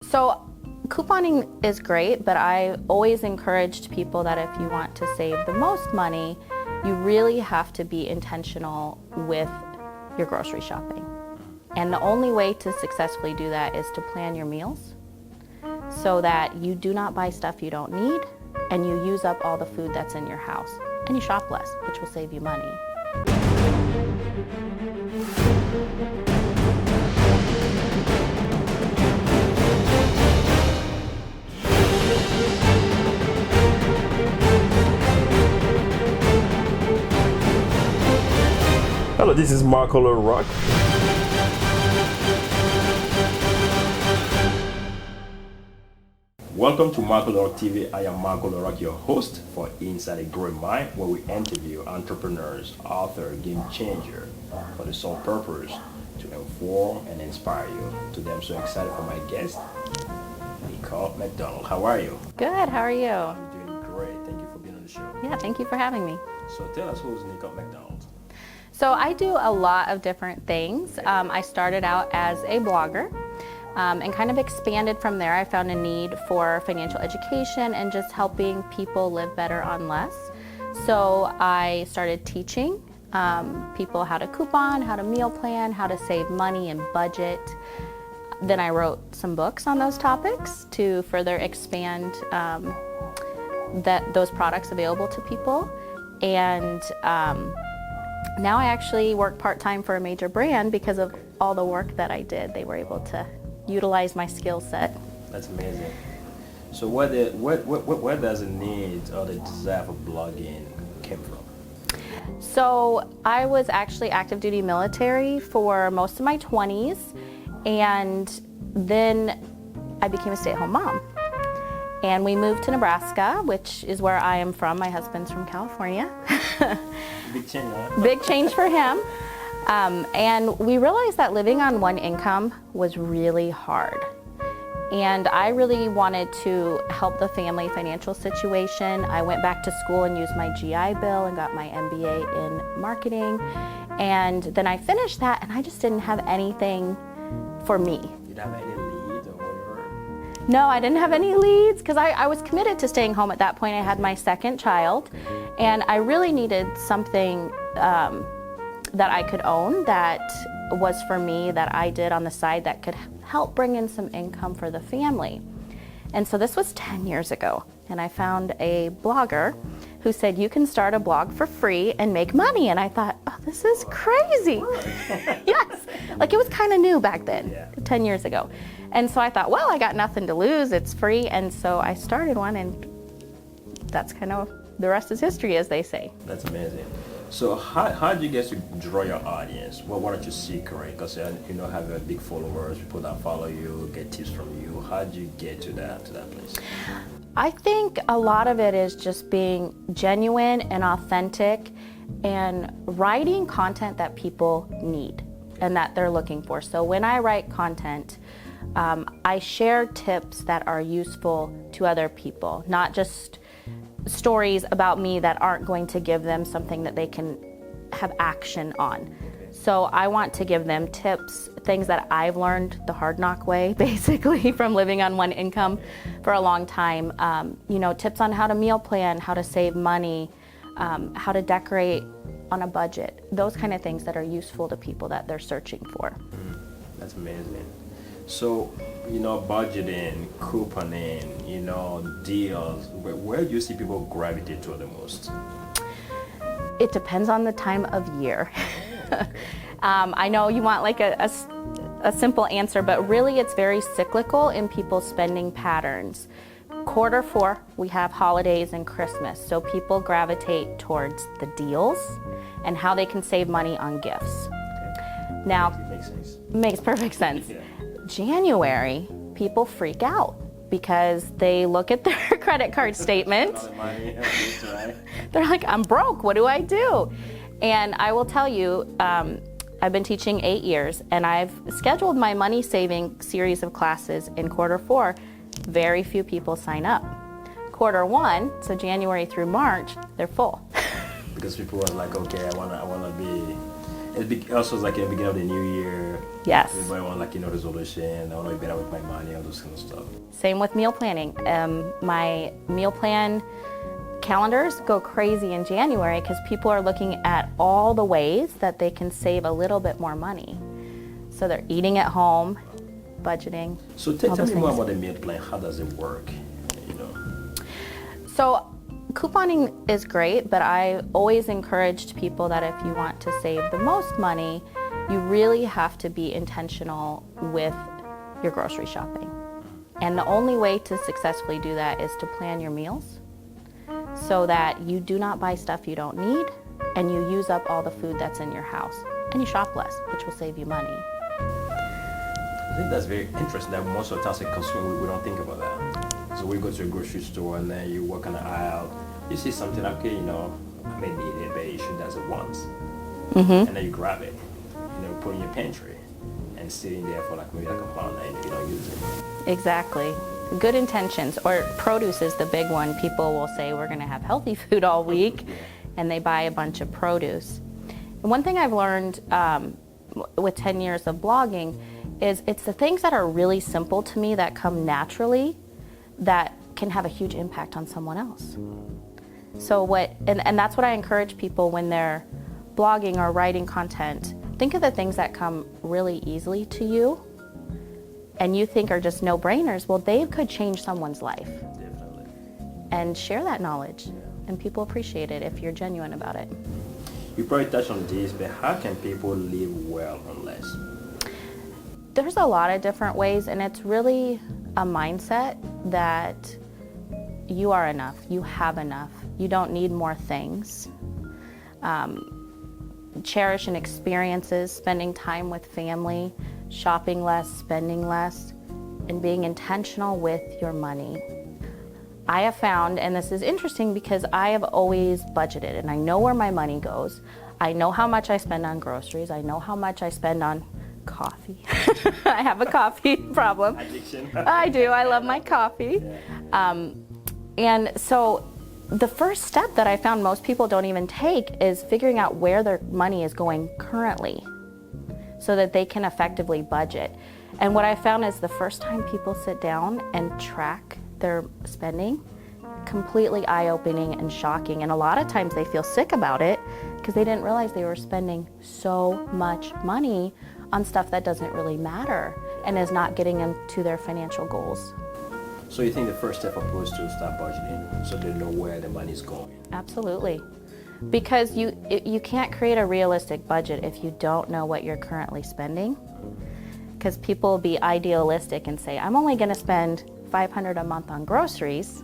So couponing is great, but I always encouraged people that if you want to save the most money, you really have to be intentional with your grocery shopping. And the only way to successfully do that is to plan your meals so that you do not buy stuff you don't need and you use up all the food that's in your house. And you shop less, which will save you money. Hello, this is Marco Rock. Welcome to Marco Rock TV. I am Marco Rock, your host for Inside a Growing Mind, where we interview entrepreneurs, authors, game changers for the sole purpose to inform and inspire you. Today I'm so excited for my guest, Nicole McDonald. How are you? Good, how are you? I'm doing great. Thank you for being on the show. Yeah, thank you for having me. So tell us, who's Nicole McDonald? So I do a lot of different things. I started out as a blogger and kind of expanded from there. I found a need for financial education and just helping people live better on less. So I started teaching people how to coupon, how to meal plan, how to save money and budget. Then I wrote some books on those topics to further expand those products available to people. And now I actually work part-time for a major brand because of all the work that I did. They were able to utilize my skill set. That's amazing. So where does the need or the desire for blogging came from? So I was actually active duty military for most of my 20s, and then I became a stay-at-home mom. And we moved to Nebraska, which is where I am from. My husband's from California. Big change, huh? Big change for him. And we realized that living on one income was really hard. And I really wanted to help the family financial situation. I went back to school and used my GI Bill and got my MBA in marketing. And then I finished that, and I just didn't have anything for me. You didn't have any leads or whatever? No, I didn't have any leads because I was committed to staying home at that point. I had my second child, and I really needed something that I could own that was for me, that I did on the side that could help bring in some income for the family. And so this was 10 years ago, and I found a blogger who said, you can start a blog for free and make money. And I thought, oh, this is crazy. Yes, like it was kind of new back then, 10 years ago. And so I thought, well, I got nothing to lose, it's free. And so I started one, and that's kind of, the rest is history, as they say. That's amazing. So how did you get to draw your audience? Well, what are your secret? Because you have a big followers, people that follow you, get tips from you. How did you get to that place? I think a lot of it is just being genuine and authentic and writing content that people need and that they're looking for. So when I write content, I share tips that are useful to other people, not just stories about me that aren't going to give them something that they can have action on. So I want to give them tips, things that I've learned the hard knock way, basically, from living on one income for a long time. Tips on how to meal plan, how to save money, how to decorate on a budget, those kind of things that are useful to people that they're searching for. That's amazing. So, budgeting, couponing, deals, where do you see people gravitate to the most? It depends on the time of year. I know you want like a simple answer, but really it's very cyclical in people's spending patterns. Quarter 4, we have holidays and Christmas, so people gravitate towards the deals and how they can save money on gifts. Okay. Now, Makes sense. Makes perfect sense. Yeah. January, people freak out because they look at their credit card statement. They're like, I'm broke, what do I do? And I will tell you, I've been teaching 8 years, and I've scheduled my money saving series of classes in quarter 4. Very few people sign up. Quarter 1, so January through March, they're full. Because people are like, okay, I wanna be Also, it's like in the beginning of the new year. Yes. Everybody want like resolution. I want to be better with my money, all those kind of stuff. Same with meal planning. My meal plan calendars go crazy in January because people are looking at all the ways that they can save a little bit more money. So they're eating at home, budgeting. So tell me more about the meal plan. How does it work? So couponing is great, but I always encouraged people that if you want to save the most money, you really have to be intentional with your grocery shopping. And the only way to successfully do that is to plan your meals so that you do not buy stuff you don't need and you use up all the food that's in your house. And you shop less, which will save you money. I think that's very interesting that most of the times as a consumer, we don't think about that. So we go to a grocery store and then you walk on the aisle, you see something, okay, I may need it, but you should does it once. And then you grab it, put it in your pantry and sitting there for maybe a month and you don't use it. Exactly. Good intentions, or produce is the big one. People will say we're going to have healthy food all week and they buy a bunch of produce. And one thing I've learned with 10 years of blogging is it's the things that are really simple to me that come naturally that can have a huge impact on someone else. So and that's what I encourage people when they're blogging or writing content. Think of the things that come really easily to you and you think are just no-brainers. Well, they could change someone's life. Definitely. And share that knowledge. And people appreciate it if you're genuine about it. You probably touched on this, but how can people live well on less? There's a lot of different ways, and it's really a mindset that you are enough, you have enough, you don't need more things. Cherishing experiences, spending time with family, shopping less, spending less, and being intentional with your money. I have found, and this is interesting because I have always budgeted and I know where my money goes. I know how much I spend on groceries. I know how much I spend on coffee. I have a coffee problem. Addiction. I do. I love my coffee. And so the first step that I found most people don't even take is figuring out where their money is going currently so that they can effectively budget. And what I found is the first time people sit down and track their spending, completely eye-opening and shocking. And a lot of times they feel sick about it because they didn't realize they were spending so much money on stuff that doesn't really matter and is not getting them to their financial goals. So you think the first step was to start budgeting so they know where the money is going? Absolutely. Because you can't create a realistic budget if you don't know what you're currently spending. Because people will be idealistic and say, I'm only going to spend $500 a month on groceries,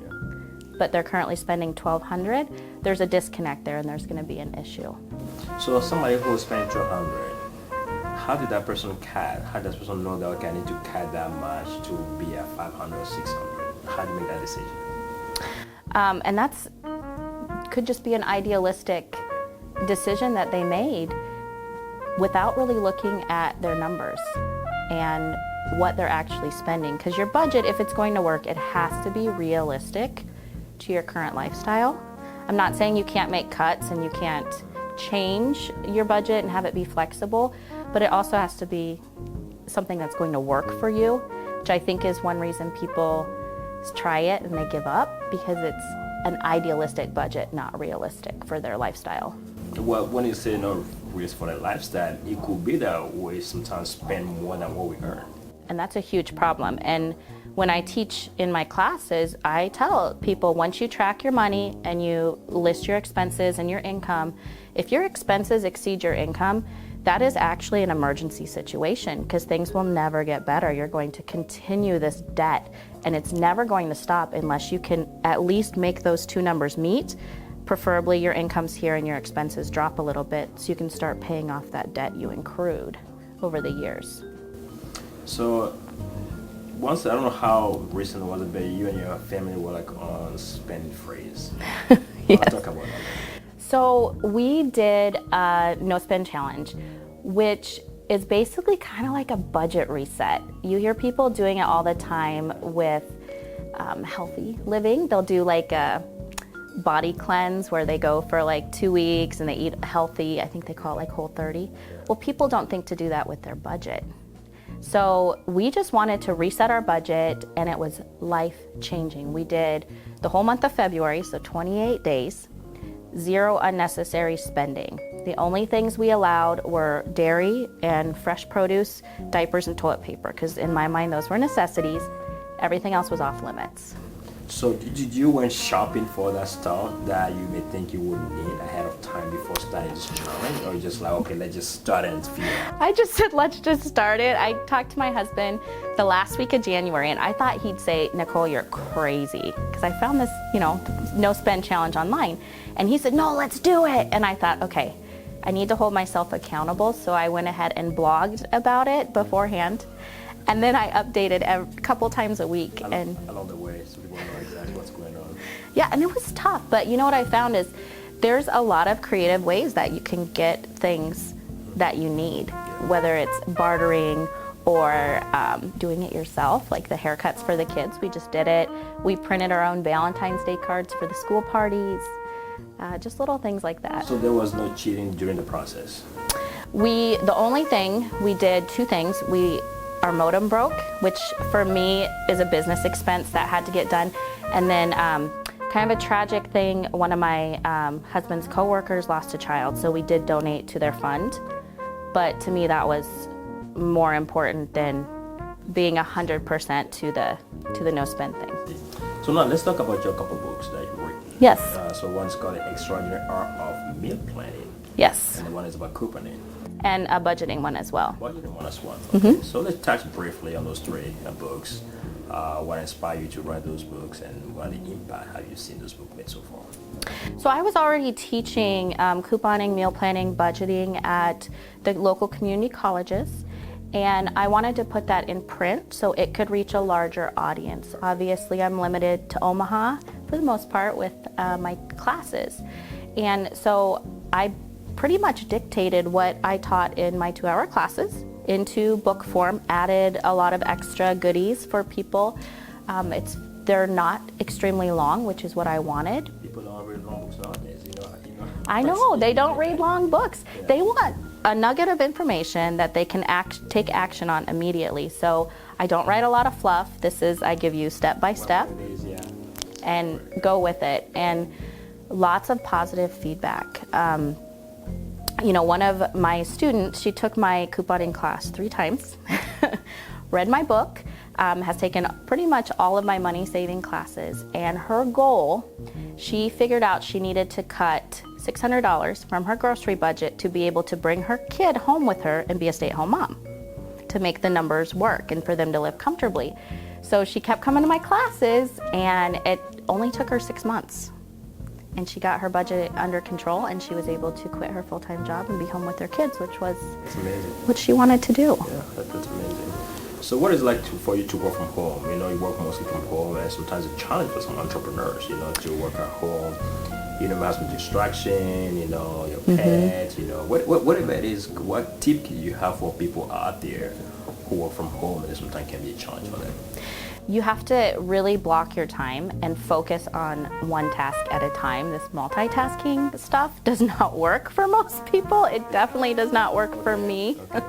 but they're currently spending $1,200. There's a disconnect there and there's going to be an issue. So somebody who is spending $1,200, how did that person cut? How does that person know that, okay, I need to cut that much to be at $500 or $600? How do you make that decision? And that's could just be an idealistic decision that they made without really looking at their numbers and what they're actually spending. Because your budget, if it's going to work, it has to be realistic to your current lifestyle. I'm not saying you can't make cuts and you can't change your budget and have it be flexible, but it also has to be something that's going to work for you, which I think is one reason people try it and they give up, because it's an idealistic budget, not realistic for their lifestyle. Well, when you say not risk for their lifestyle, it could be that we sometimes spend more than what we earn. And that's a huge problem. And when I teach in my classes, I tell people, once you track your money and you list your expenses and your income, if your expenses exceed your income, that is actually an emergency situation, because things will never get better. You're going to continue this debt and it's never going to stop unless you can at least make those two numbers meet. Preferably your income's here and your expenses drop a little bit so you can start paying off that debt you accrued over the years. So once, I don't know how recent it was, but you and your family were like on spend freeze. Yes. I'll talk about that. So we did a no spend challenge, which is basically kind of like a budget reset. You hear people doing it all the time with healthy living. They'll do like a body cleanse where they go for like 2 weeks and they eat healthy. I think they call it like Whole30. Well, people don't think to do that with their budget. So we just wanted to reset our budget, and it was life-changing. We did the whole month of February, so 28 days, 0 unnecessary spending. The only things we allowed were dairy and fresh produce, diapers, and toilet paper, because in my mind those were necessities. Everything else was off limits. So did you went shopping for that stuff that you may think you would need ahead of time before starting this challenge, or just like, okay, let's just start and feel it? I just said, let's just start it. I talked to my husband the last week of January, and I thought he'd say, Nicole, you're crazy, because I found this, no spend challenge online. And he said, no, let's do it. And I thought, okay, I need to hold myself accountable. So I went ahead and blogged about it beforehand. And then I updated a couple times a week. Along the way, so people know exactly what's going on. Yeah, and it was tough. But you know what I found is there's a lot of creative ways that you can get things that you need, whether it's bartering or doing it yourself, like the haircuts for the kids. We just did it. We printed our own Valentine's Day cards for the school parties, just little things like that. So there was no cheating during the process? The only thing, we did 2 things. Our modem broke, which for me is a business expense that had to get done. And then kind of a tragic thing, one of my husband's coworkers lost a child, so we did donate to their fund. But to me, that was more important than being 100% to the no spend thing. So now let's talk about your couple books that you wrote. Yes. So one's called The Extraordinary Art of Meal Planning. Yes. And the one is about couponing. And a budgeting one as well. Budgeting one as well. Okay. So let's touch briefly on those 3 books. What inspired you to write those books, and what impact have you seen those books made so far? So I was already teaching couponing, meal planning, budgeting at the local community colleges, and I wanted to put that in print so it could reach a larger audience. Obviously, I'm limited to Omaha for the most part with my classes, and so I pretty much dictated what I taught in my 2-hour classes into book form, added a lot of extra goodies for people. They're not extremely long, which is what I wanted. People don't read long books nowadays, I know, they don't read long books. Yeah. They want a nugget of information that they can take action on immediately. So I don't write a lot of fluff. I give you step by step and go with it. And lots of positive feedback. One of my students, she took my couponing class 3 times, read my book, has taken pretty much all of my money saving classes, and her goal, she figured out she needed to cut $600 from her grocery budget to be able to bring her kid home with her and be a stay-at-home mom, to make the numbers work and for them to live comfortably. So she kept coming to my classes, and it only took her 6 months. And she got her budget under control, and she was able to quit her full-time job and be home with her kids, which was what she wanted to do. Yeah, that's amazing. So what is it like for you to work from home? You work mostly from home, and sometimes a challenge for some entrepreneurs, to work at home. Has some distraction, your pets, whatever it is. What tip can you have for people out there who work from home, and sometimes can be a challenge for them? You have to really block your time and focus on one task at a time. This multitasking stuff does not work for most people. It definitely does not work for me. Okay.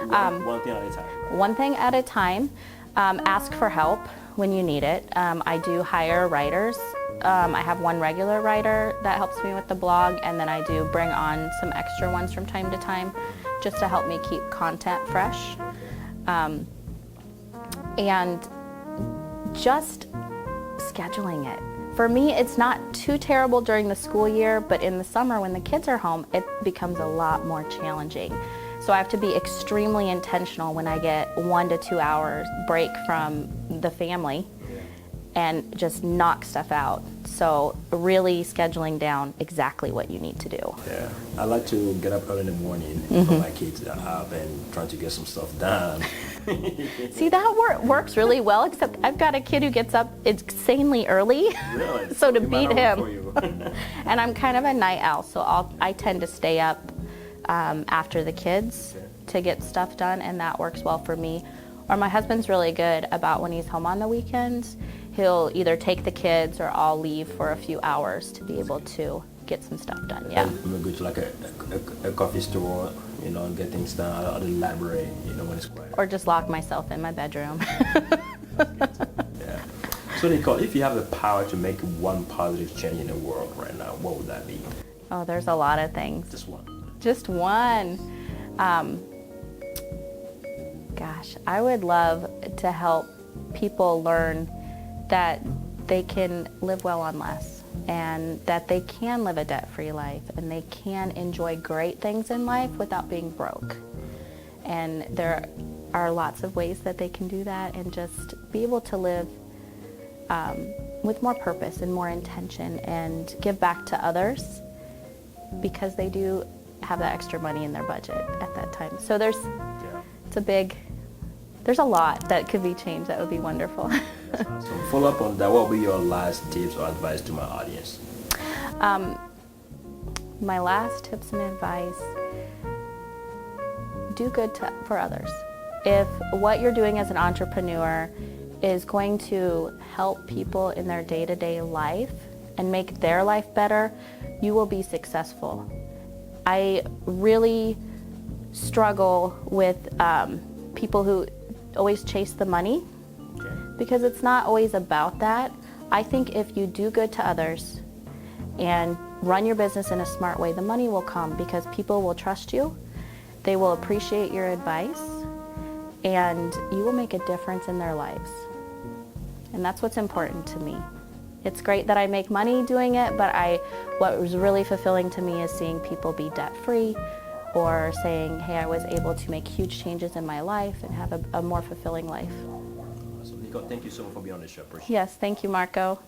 One thing at a time. Right? One thing at a time. Ask for help when you need it. I do hire writers. I have one regular writer that helps me with the blog, and then I do bring on some extra ones from time to time just to help me keep content fresh. And just scheduling it. For me, it's not too terrible during the school year, but in the summer when the kids are home, it becomes a lot more challenging. So I have to be extremely intentional when I get 1 to 2 hours break from the family and just knock stuff out. So really scheduling down exactly what you need to do. Yeah, I like to get up early in the morning for my kids that are up and trying to get some stuff done. See, that works really well, except I've got a kid who gets up insanely early. Really? So to It beat might not work him. for you. And I'm kind of a night owl, so I tend to stay up after the kids to get stuff done, and that works well for me. Or my husband's really good about when he's home on the weekends. he'll either take the kids or I'll leave for a few hours to be able to get some stuff done. Yeah. And we go to like a coffee store, you know, and get things done, or the library, you know, when it's quiet. Or just lock myself in my bedroom. Yeah. So Nicole, if you have the power to make one positive change in the world right now, what would that be? Oh, there's a lot of things. Just one. Just one. Gosh, I would love to help people learn that they can live well on less, and that they can live a debt-free life, and they can enjoy great things in life without being broke. And there are lots of ways that they can do that, and just be able to live with more purpose and more intention, and give back to others, because they do have that extra money in their budget at that time. So there's a lot that could be changed that would be wonderful. So follow up on that, what would be your last tips or advice to my audience? My last tips and advice: do good for others. If what you're doing as an entrepreneur is going to help people in their day-to-day life and make their life better, you will be successful. I really struggle with people who always chase the money, because it's not always about that. I think if you do good to others and run your business in a smart way, the money will come, because people will trust you, they will appreciate your advice, and you will make a difference in their lives. And that's what's important to me. It's great that I make money doing it, but what was really fulfilling to me is seeing people be debt-free, or saying, hey, I was able to make huge changes in my life and have a more fulfilling life. So Nicole, thank you so much for being on the show. Appreciate it. Yes, thank you, Marco.